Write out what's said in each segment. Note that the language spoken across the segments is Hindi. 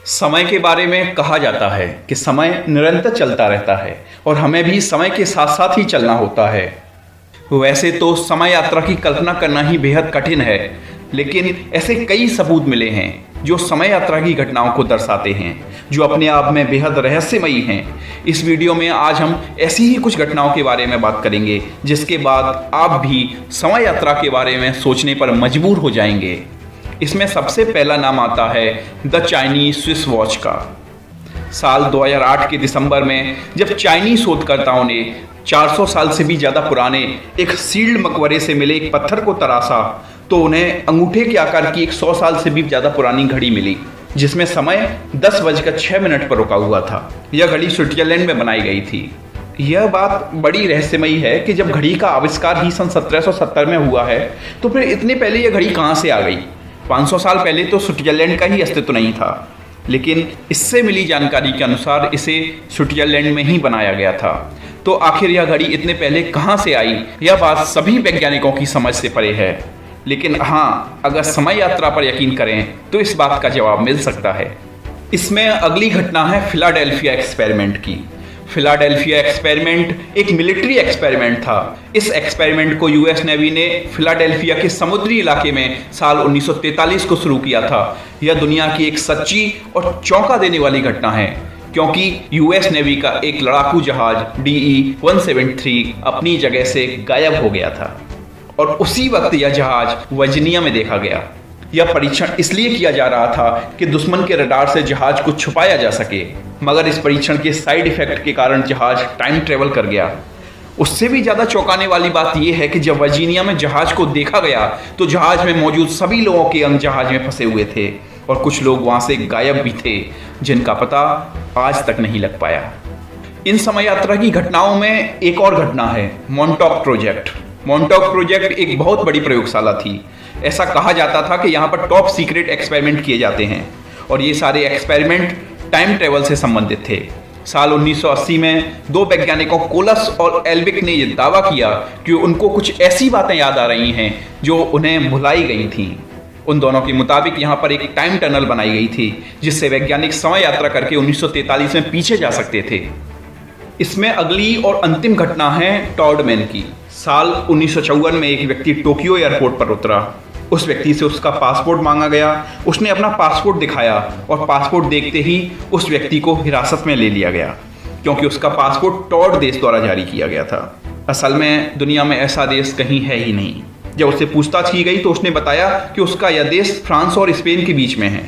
समय के बारे में कहा जाता है कि समय निरंतर चलता रहता है और हमें भी समय के साथ साथ ही चलना होता है। वैसे तो समय यात्रा की कल्पना करना ही बेहद कठिन है, लेकिन ऐसे कई सबूत मिले हैं जो समय यात्रा की घटनाओं को दर्शाते हैं, जो अपने आप में बेहद रहस्यमयी हैं। इस वीडियो में आज हम ऐसी ही कुछ घटनाओं के बारे में बात करेंगे जिसके बाद आप भी समय यात्रा के बारे में सोचने पर मजबूर हो जाएंगे। इसमें सबसे पहला नाम आता है द चाइनीज स्विस वॉच का। साल 2008 के दिसंबर में जब चाइनीज शोधकर्ताओं ने 400 साल से भी ज़्यादा पुराने एक सील्ड मकबरे से मिले एक पत्थर को तराशा, तो उन्हें अंगूठे के आकार की एक 100 साल से भी ज़्यादा पुरानी घड़ी मिली जिसमें समय 10:06 पर रुका हुआ था। यह घड़ी स्विट्जरलैंड में बनाई गई थी। यह बात बड़ी रहस्यमयी है कि जब घड़ी का आविष्कार ही सन 1770 में हुआ है, तो फिर इतने पहले यह घड़ी कहाँ से आ गई। 500 साल पहले तो स्विट्जरलैंड का ही अस्तित्व नहीं था, लेकिन इससे मिली जानकारी के अनुसार इसे स्विट्जरलैंड में ही बनाया गया था। तो आखिर यह घड़ी इतने पहले कहाँ से आई, यह बात सभी वैज्ञानिकों की समझ से परे है। लेकिन हाँ, अगर समय यात्रा पर यकीन करें तो इस बात का जवाब मिल सकता है। इसमें अगली घटना है फिलाडेल्फिया एक्सपेरिमेंट की। फिलाडेल्फिया एक्सपेरिमेंट एक मिलिट्री एक्सपेरिमेंट था। इस एक्सपेरिमेंट को यूएस नेवी ने फिलाडेल्फिया के समुद्री इलाके में साल 1943 को शुरू किया था। यह दुनिया की एक सच्ची और चौंका देने वाली घटना है, क्योंकि यूएस नेवी का एक लड़ाकू जहाज DE-173 अपनी जगह से गायब हो गया था और उसी वक्त यह जहाज वर्जीनिया में देखा गया। यह परीक्षण इसलिए किया जा रहा था कि दुश्मन के रडार से जहाज को छुपाया जा सके, मगर इस परीक्षण के साइड इफेक्ट के कारण जहाज टाइम ट्रेवल कर गया। उससे भी ज़्यादा चौंकाने वाली बात यह है कि जब वर्जीनिया में जहाज को देखा गया तो जहाज में मौजूद सभी लोगों के अंग जहाज में फंसे हुए थे और कुछ लोग वहाँ से गायब भी थे जिनका पता आज तक नहीं लग पाया। इन समय यात्रा की घटनाओं में एक और घटना है मॉन्टॉक प्रोजेक्ट। मॉन्टॉक प्रोजेक्ट एक बहुत बड़ी प्रयोगशाला थी। ऐसा कहा जाता था कि यहाँ पर टॉप सीक्रेट एक्सपेरिमेंट किए जाते हैं और ये सारे एक्सपेरिमेंट टाइम ट्रेवल से संबंधित थे। साल 1980 में दो वैज्ञानिकों कोलस और एल्बिक ने यह दावा किया कि उनको कुछ ऐसी बातें याद आ रही हैं जो उन्हें भुलाई गई थीं। उन दोनों के मुताबिक यहाँ पर एक टाइम टनल बनाई गई थी जिससे वैज्ञानिक समय यात्रा करके 1943 में पीछे जा सकते थे। इसमें अगली और अंतिम घटना है टॉड मैन की। साल 1954 में एक व्यक्ति टोक्यो एयरपोर्ट पर उतरा। उस व्यक्ति से उसका पासपोर्ट मांगा गया। उसने अपना पासपोर्ट दिखाया और पासपोर्ट देखते ही उस व्यक्ति को हिरासत में ले लिया गया, क्योंकि उसका पासपोर्ट टॉड देश द्वारा जारी किया गया था। असल में दुनिया में ऐसा देश कहीं है ही नहीं। जब उससे पूछताछ की गई तो उसने बताया कि उसका यह देश फ्रांस और स्पेन के बीच में है।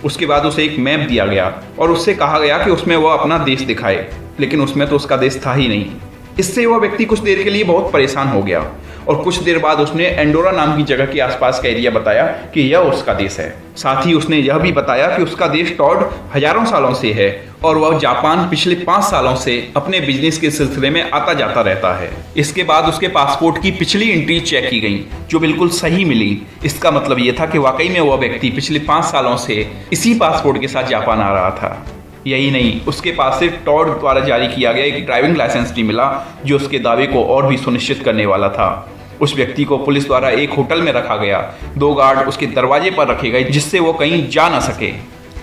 उसके बाद उसे एक मैप दिया गया और उससे कहा गया कि उसमें वह अपना देश दिखाए, लेकिन उसमें तो उसका देश था ही नहीं। इससे वह व्यक्ति कुछ देर के लिए बहुत परेशान हो गया और कुछ देर बाद उसने एंडोरा नाम की जगह के आसपास का एरिया बताया कि यह उसका देश है। साथ ही उसने यह भी बताया कि उसका देश टॉड हजारों सालों से है और वह जापान पिछले 5 सालों से अपने बिजनेस के सिलसिले में आता जाता रहता है। इसके बाद उसके पासपोर्ट की पिछली एंट्री चेक की गई जो बिल्कुल सही मिली। इसका मतलब यह था कि वाकई में वह व्यक्ति पिछले 5 सालों से इसी पासपोर्ट के साथ जापान आ रहा था। यही नहीं, उसके पास से टॉड द्वारा जारी किया गया एक ड्राइविंग लाइसेंस भी मिला जो उसके दावे को और भी सुनिश्चित करने वाला था। उस व्यक्ति को पुलिस द्वारा एक होटल में रखा गया। 2 गार्ड उसके दरवाजे पर रखे गए जिससे वो कहीं जा ना सके।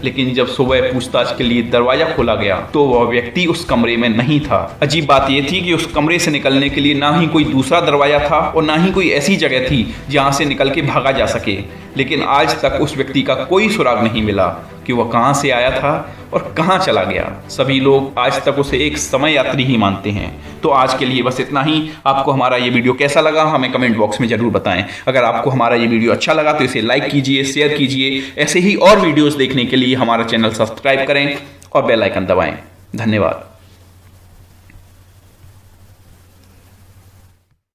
लेकिन जब सुबह पूछताछ के लिए दरवाजा खोला गया तो वह व्यक्ति उस कमरे में नहीं था। अजीब बात यह थी कि उस कमरे से निकलने के लिए ना ही कोई दूसरा दरवाजा था और ना ही कोई ऐसी जगह थी जहां से निकल के भागा जा सके। लेकिन आज तक उस व्यक्ति का कोई सुराग नहीं मिला कि वह कहां से आया था और कहां चला गया। सभी लोग आज तक उसे एक समय यात्री ही मानते हैं। तो आज के लिए बस इतना ही। आपको हमारा ये वीडियो कैसा लगा हमें कमेंट बॉक्स में जरूर बताएं। अगर आपको हमारा ये वीडियो अच्छा लगा तो इसे लाइक कीजिए, शेयर कीजिए। ऐसे ही और वीडियोस देखने के लिए हमारा चैनल सब्सक्राइब करें और बेल आइकन दबाएं। धन्यवाद।